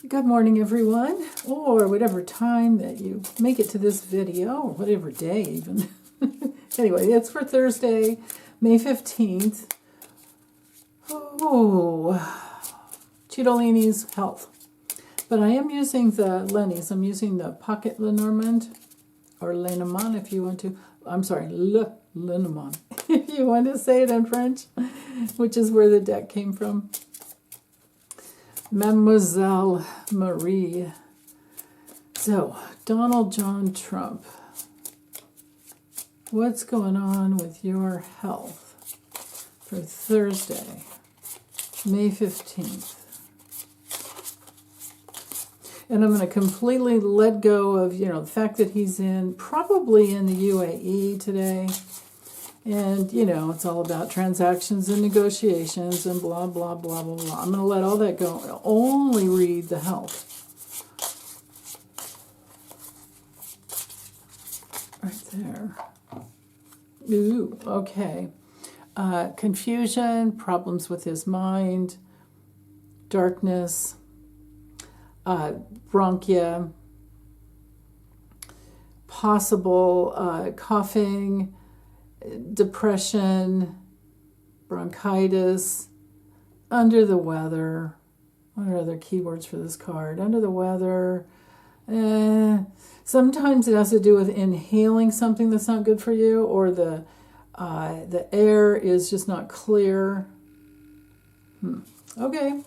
Good morning, everyone, or whatever time that you make it to this video, or whatever day even. Anyway, it's for Thursday, May 15th. Oh, Cittadini's health. But I am using the Lenny's. I'm using the Pocket Lenormand, or Lenormand if you want to. I'm sorry, Lenormand, if you want to say it in French, which is where the deck came from. Mademoiselle Marie. So, Donald John Trump. What's going on with your health for Thursday, May 15th? And I'm going to completely let go of, the fact that he's probably in the UAE today. And, it's all about transactions and negotiations and blah, blah, blah, blah, blah. I'm going to let all that go. I'll only read the health. Right there. Ooh, okay. Confusion, problems with his mind, darkness, bronchia, possible coughing, depression, bronchitis, under the weather. What are other keywords for this card? Under the weather. Sometimes it has to do with inhaling something that's not good for you, or the air is just not clear. Okay.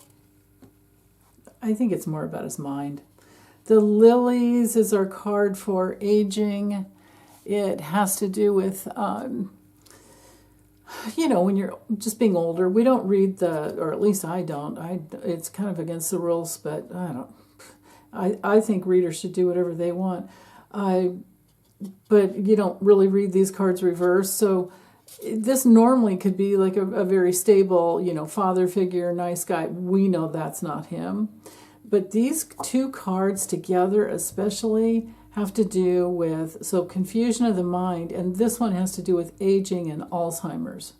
I think it's more about his mind. The lilies is our card for aging. It has to do with, when you're just being older. We don't read or at least I don't. It's kind of against the rules, but I think readers should do whatever they want. But you don't really read these cards reversed. So this normally could be like a very stable, father figure, nice guy. We know that's not him. But these two cards together especially have to do with, confusion of the mind, and this one has to do with aging and Alzheimer's.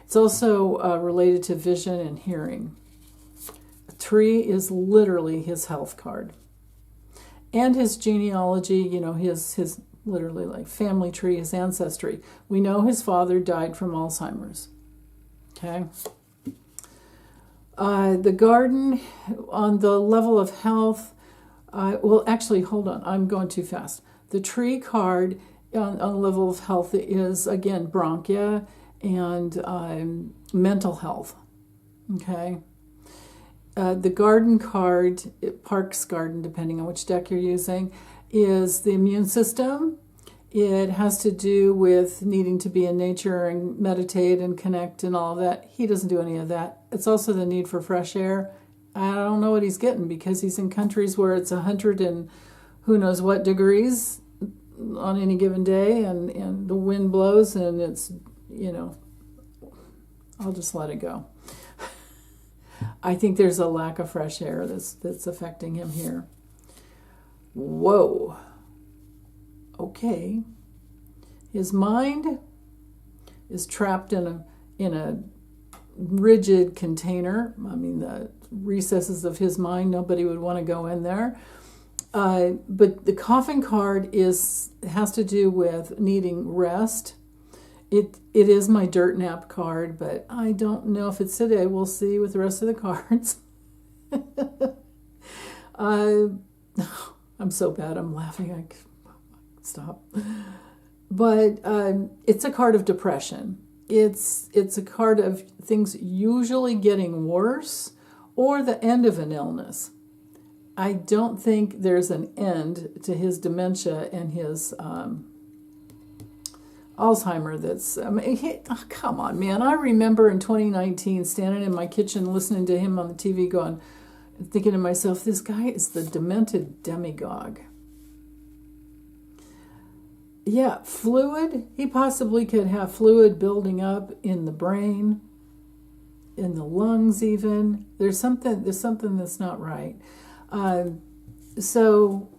It's also related to vision and hearing. A tree is literally his health card. And his genealogy, his literally like family tree, his ancestry. We know his father died from Alzheimer's. Okay? The garden, on the level of health, actually, hold on. I'm going too fast. The tree card on the level of health is, again, bronchia and mental health. Okay? The garden card, Park's Garden, depending on which deck you're using, is the immune system. It has to do with needing to be in nature and meditate and connect and all of that. He doesn't do any of that. It's also the need for fresh air. I don't know what he's getting because he's in countries where it's 100 and who knows what degrees on any given day, and the wind blows, and it's, I'll just let it go. I think there's a lack of fresh air that's affecting him here. Whoa. Okay. His mind is trapped in a rigid container. I mean, the recesses of his mind, nobody would want to go in there. But the coffin card has to do with needing rest. It is my dirt nap card, but I don't know if it's today. We'll see with the rest of the cards. I'm so bad. I'm laughing. I stop. But it's a card of depression. It's a card of things usually getting worse or the end of an illness. I don't think there's an end to his dementia and his Alzheimer. Come on, man. I remember in 2019 standing in my kitchen listening to him on the TV thinking to myself, this guy is the demented demagogue. Yeah, fluid. He possibly could have fluid building up in the brain, in the lungs even. There's something that's not right. So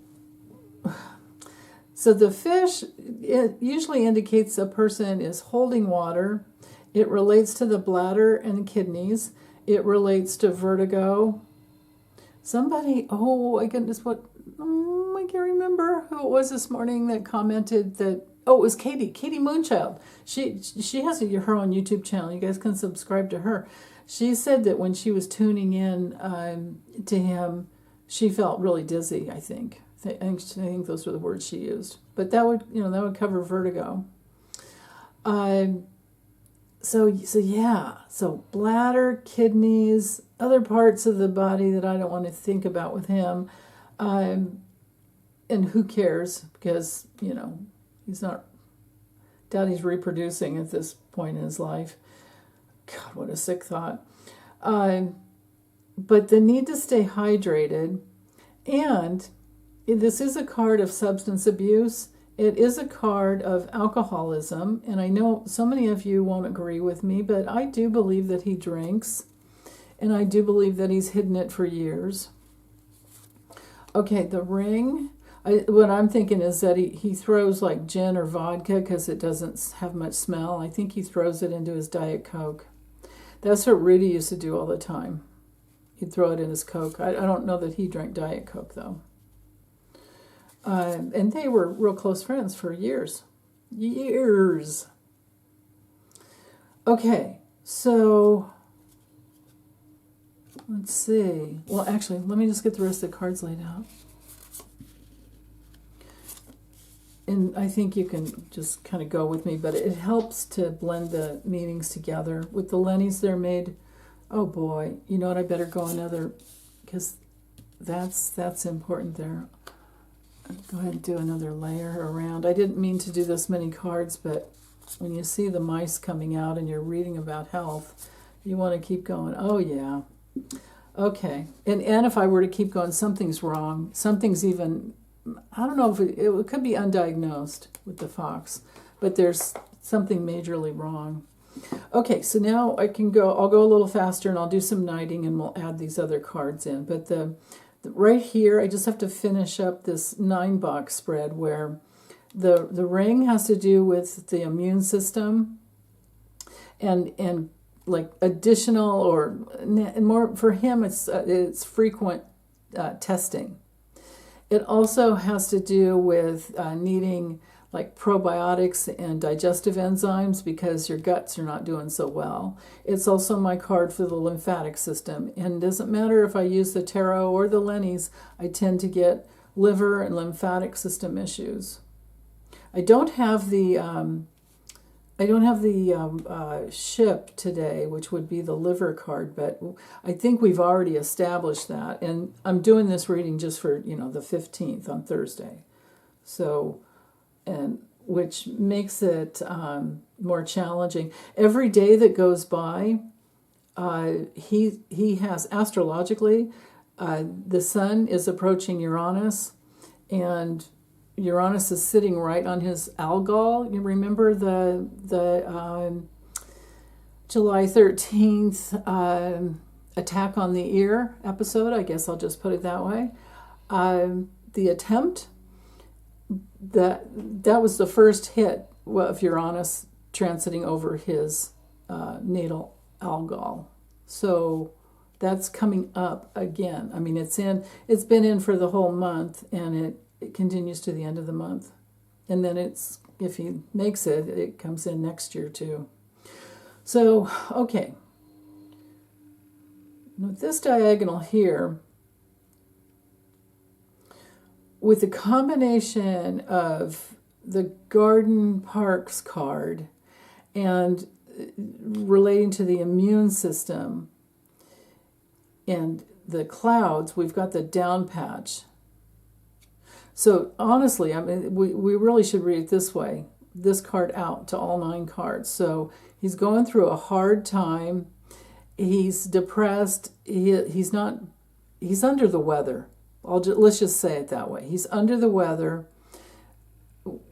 the fish, it usually indicates a person is holding water. It relates to the bladder and kidneys. It relates to vertigo, Somebody, oh my goodness, I can't remember who it was this morning that commented that, oh, it was Katie Moonchild. She has her own YouTube channel. You guys can subscribe to her. She said that when she was tuning in to him, she felt really dizzy, I think. I think those were the words she used. But that would cover vertigo. So bladder, kidneys, other parts of the body that I don't want to think about with him. And who cares? Because, he's not, doubt he's reproducing at this point in his life. God, what a sick thought. But the need to stay hydrated, and this is a card of substance abuse. It is a card of alcoholism, and I know so many of you won't agree with me, but I do believe that he drinks, and I do believe that he's hidden it for years. Okay, the ring. What I'm thinking is that he throws like gin or vodka because it doesn't have much smell. I think he throws it into his Diet Coke. That's what Rudy used to do all the time. He'd throw it in his Coke. I don't know that he drank Diet Coke, though. And they were real close friends for years. Okay, so let's see. Well, actually, let me just get the rest of the cards laid out. And I think you can just kind of go with me, but it helps to blend the meanings together. With the Lennies, they're made, oh boy, you know what, I better go another, because that's important there. Go ahead and do another layer around. I didn't mean to do this many cards, but when you see the mice coming out and you're reading about health, you want to keep going. Oh, yeah. Okay. And if I were to keep going, something's wrong. Something's even, I don't know if it could be undiagnosed with the fox, but there's something majorly wrong. Okay, so now I'll go a little faster and I'll do some knighting and we'll add these other cards in. But right here, I just have to finish up this 9-box spread where the ring has to do with the immune system and like additional or more for him, it's frequent testing. It also has to do with needing like probiotics and digestive enzymes because your guts are not doing so well. It's also my card for the lymphatic system. And it doesn't matter if I use the tarot or the Lennies, I tend to get liver and lymphatic system issues. I don't have the ship today, which would be the liver card, but I think we've already established that. And I'm doing this reading just for, the 15th on Thursday. So, and which makes it more challenging. Every day that goes by, he has astrologically, the sun is approaching Uranus, and Uranus is sitting right on his algol. You remember the July 13th attack on the ear episode? I guess I'll just put it that way. The attempt, that was the first hit of Uranus transiting over his natal algol. So that's coming up again. I mean, it's been in for the whole month, and it continues to the end of the month. And then if he makes it, it comes in next year too. So, okay. With this diagonal here, with the combination of the Garden Parks card and relating to the immune system and the clouds, we've got the down patch. So honestly, I mean, we really should read it this way, this card out to all 9 cards. So he's going through a hard time. He's depressed. He's under the weather. Let's just say it that way. He's under the weather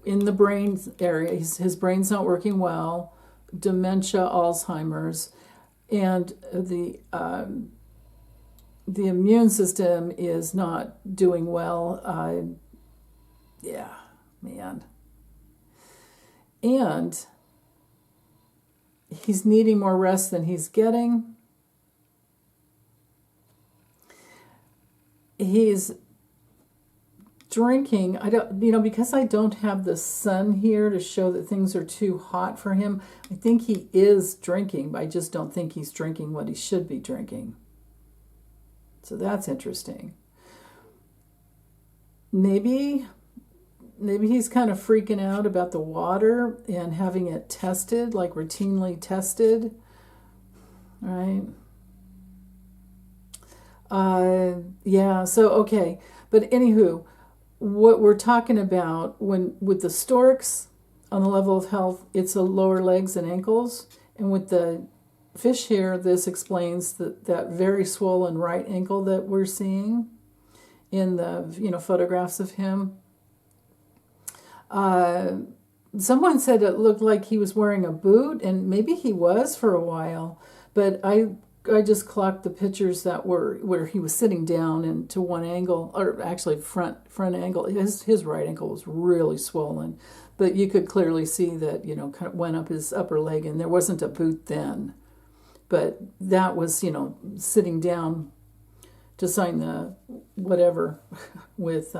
in the brain area. His brain's not working well. Dementia, Alzheimer's, and the immune system is not doing well. Yeah, man. And he's needing more rest than he's getting. he's drinking. I don't, because I don't have the sun here to show that things are too hot for him. I think he is drinking, but I just don't think he's drinking what he should be drinking. So that's interesting. Maybe he's kind of freaking out about the water and having it tested, like routinely tested, right? Yeah, so okay. But anywho, what we're talking about with the storks on the level of health, it's the lower legs and ankles. And with the fish here, this explains that very swollen right ankle that we're seeing in the photographs of him. Someone said it looked like he was wearing a boot, and maybe he was for a while, but I just clocked the pictures that were where he was sitting down and to one angle, or actually front angle. His right ankle was really swollen, but you could clearly see that kind of went up his upper leg, and there wasn't a boot then, but that was sitting down to sign the whatever with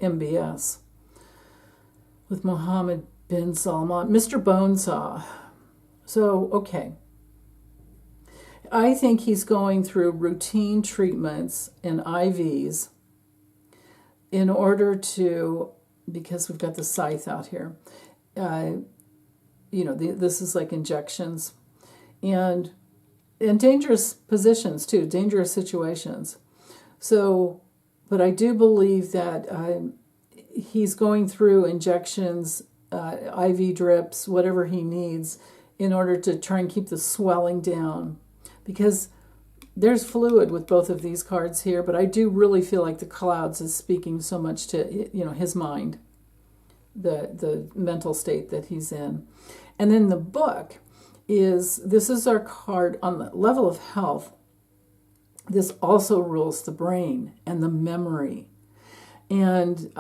MBS. With Mohammed bin Salman, Mr. Bonesaw. So, okay. I think he's going through routine treatments and IVs in order to, because we've got the scythe out here, this is like injections, and dangerous positions too, dangerous situations. So, but I do believe that he's going through injections, IV drips, whatever he needs in order to try and keep the swelling down. Because there's fluid with both of these cards here, but I do really feel like the clouds is speaking so much to his mind, the mental state that he's in. And then the book this is our card on the level of health. This also rules the brain and the memory. And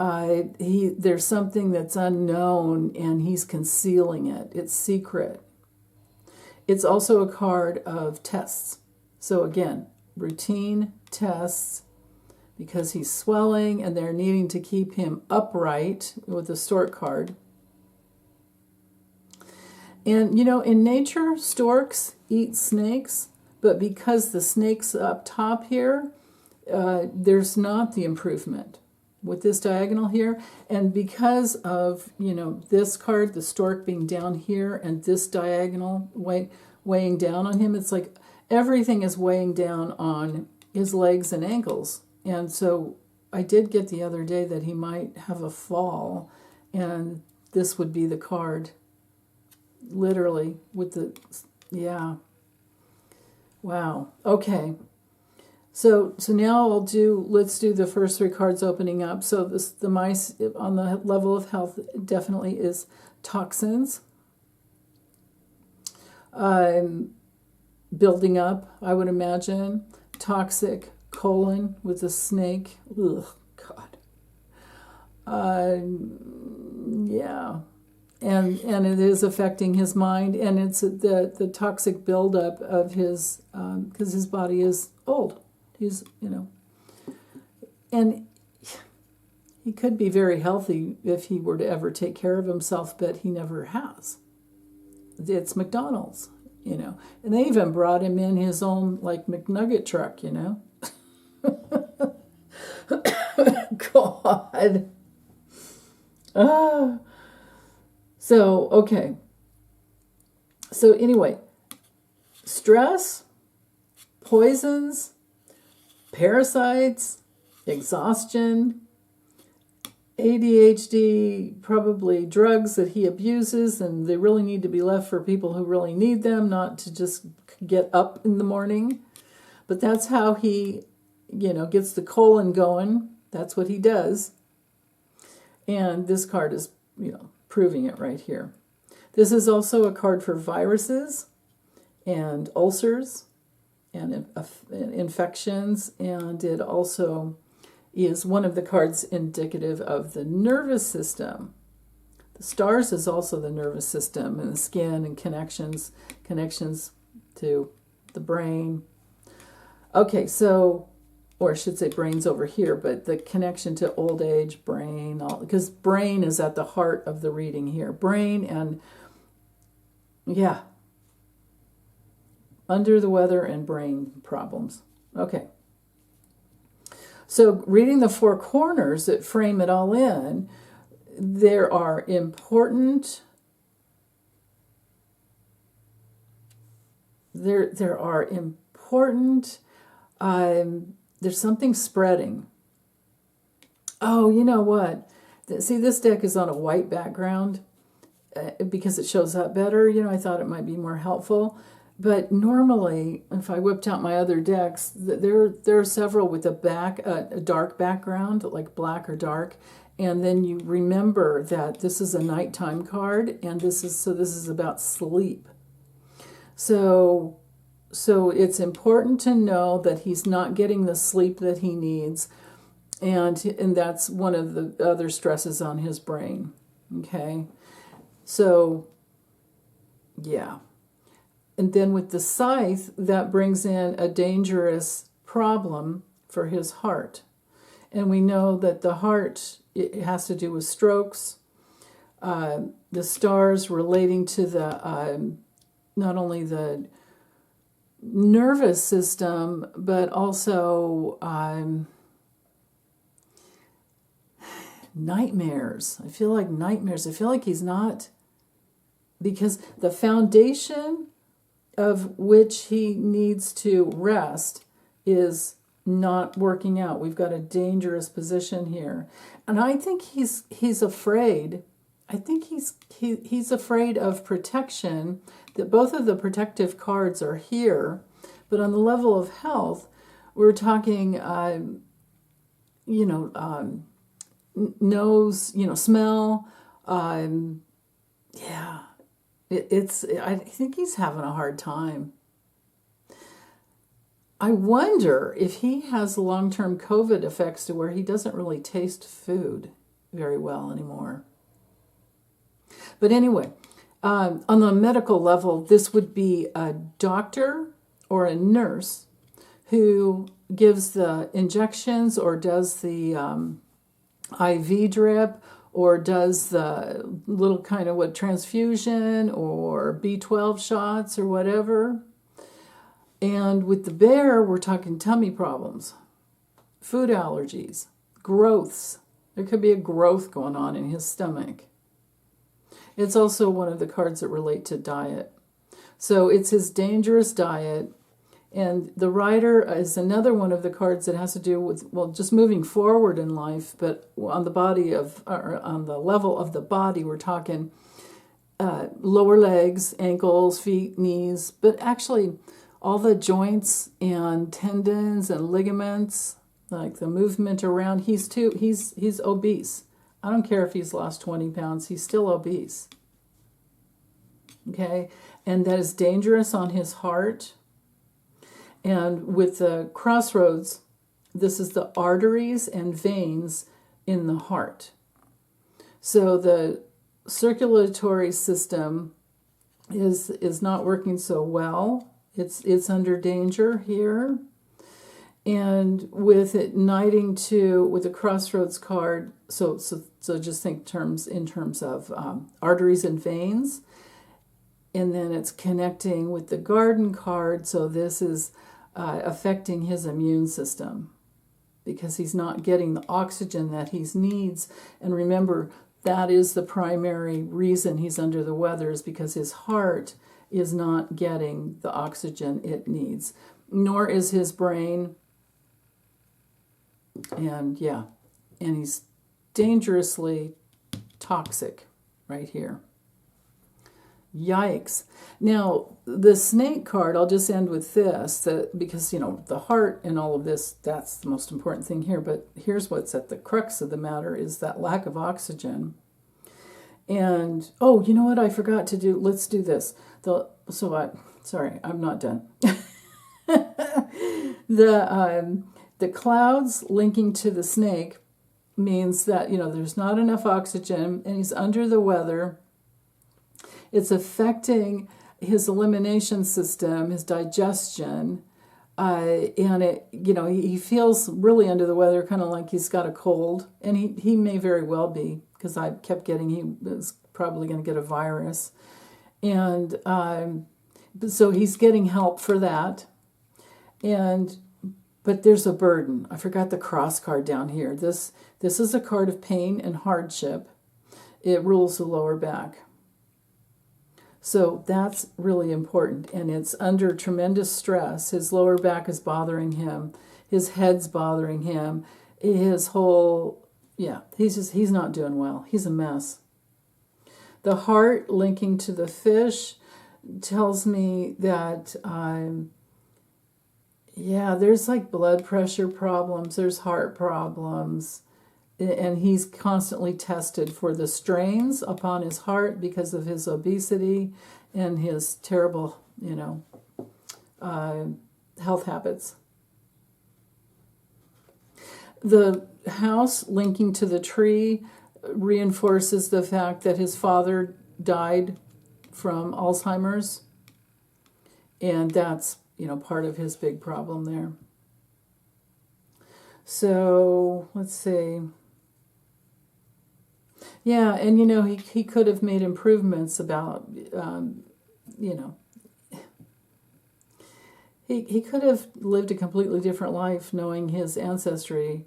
there's something that's unknown, and he's concealing it. It's secret. It's also a card of tests. So again, routine tests, because he's swelling and they're needing to keep him upright with the stork card. And in nature, storks eat snakes, but because the snake's up top here, there's not the improvement with this diagonal here. And because of, this card, the stork being down here, and this diagonal weighing down on him, it's like everything is weighing down on his legs and ankles. And so I did get the other day that he might have a fall, and this would be the card, literally, with the, yeah. Wow. Okay. So now let's do the first three cards opening up. So the mice on the level of health definitely is toxins. Building up, I would imagine. Toxic colon with a snake. Ugh, God. Yeah. And it is affecting his mind, and it's the toxic buildup of his, because his body is old. He's, and he could be very healthy if he were to ever take care of himself, but he never has. It's McDonald's, and they even brought him in his own, like, McNugget truck, God. So, okay. So anyway, stress, poisons, parasites, exhaustion, ADHD, probably drugs that he abuses, and they really need to be left for people who really need them, not to just get up in the morning. But that's how he, gets the colon going. That's what he does. And this card is, proving it right here. This is also a card for viruses and ulcers and infections, and it also is one of the cards indicative of the nervous system. The stars is also the nervous system and the skin and connections to the brain. Okay, so or I should say brain's over here, but the connection to old age, brain, all, because brain is at the heart of the reading here. Brain and, yeah, under the weather and brain problems. Okay. So reading the four corners that frame it all in, there are important, there are important, there's something spreading. Oh, you know what? See, this deck is on a white background because it shows up better. You know, I thought it might be more helpful. But normally, if I whipped out my other decks, there are several with a dark background, like black or dark. And then you remember that this is a nighttime card, and this is about sleep. So it's important to know that he's not getting the sleep that he needs, and that's one of the other stresses on his brain. Okay, so yeah, and then with the scythe, that brings in a dangerous problem for his heart, and we know that the heart, it has to do with strokes, the stars relating to the not only the nervous system, but also nightmares. I feel like nightmares. I feel like he's not, because the foundation of which he needs to rest is not working out. We've got a dangerous position here. And I think he's afraid. I think he's afraid of protection, that both of the protective cards are here, but on the level of health, we're talking, nose, smell. Yeah, I think he's having a hard time. I wonder if he has long-term COVID effects to where he doesn't really taste food very well anymore. But anyway, on the medical level, this would be a doctor or a nurse who gives the injections or does the IV drip or does the little kind of transfusion or B12 shots or whatever. And with the bear, we're talking tummy problems, food allergies, growths. There could be a growth going on in his stomach. It's also one of the cards that relate to diet. So it's his dangerous diet. And the rider is another one of the cards that has to do with, just moving forward in life, but on the level of the body, we're talking lower legs, ankles, feet, knees, but actually all the joints and tendons and ligaments, like the movement around. He's obese. I don't care if he's lost 20 pounds, he's still obese. Okay? And that is dangerous on his heart. And with the crossroads, this is the arteries and veins in the heart. So the circulatory system is not working so well. It's under danger here. And with it knighting with the crossroads card, so just think in terms of arteries and veins. And then it's connecting with the garden card, so this is affecting his immune system because he's not getting the oxygen that he needs. And remember, that is the primary reason he's under the weather, is because his heart is not getting the oxygen it needs, nor is his brain. And he's dangerously toxic right here. Yikes. Now, the snake card, I'll just end with this, because, the heart and all of this, that's the most important thing here. But here's what's at the crux of the matter, is that lack of oxygen. And, oh, you know what I forgot to do? Let's do this. Sorry, I'm not done. The clouds linking to the snake means that, there's not enough oxygen and he's under the weather. It's affecting his elimination system, his digestion, And he feels really under the weather, kind of like he's got a cold, and he may very well be, because I kept getting he was probably going to get a virus, and so he's getting help for that, but there's a burden. I forgot the cross card down here. This is a card of pain and hardship. It rules the lower back. So that's really important, and it's under tremendous stress. His lower back is bothering him. His head's bothering him. His whole, he's not doing well. He's a mess. The heart linking to the fish tells me that, there's like blood pressure problems, there's heart problems, and he's constantly tested for the strains upon his heart because of his obesity and his terrible, health habits. The house linking to the tree reinforces the fact that his father died from Alzheimer's, and that's, part of his big problem there. So, let's see. Yeah, and he could have made improvements about, he could have lived a completely different life knowing his ancestry,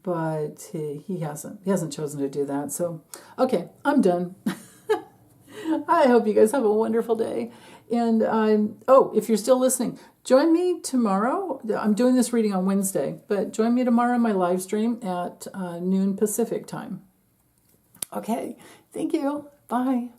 but he hasn't. He hasn't chosen to do that. So, okay, I'm done. I hope you guys have a wonderful day. And if you're still listening, join me tomorrow. I'm doing this reading on Wednesday, but join me tomorrow on my live stream at noon Pacific time. Okay, thank you. Bye.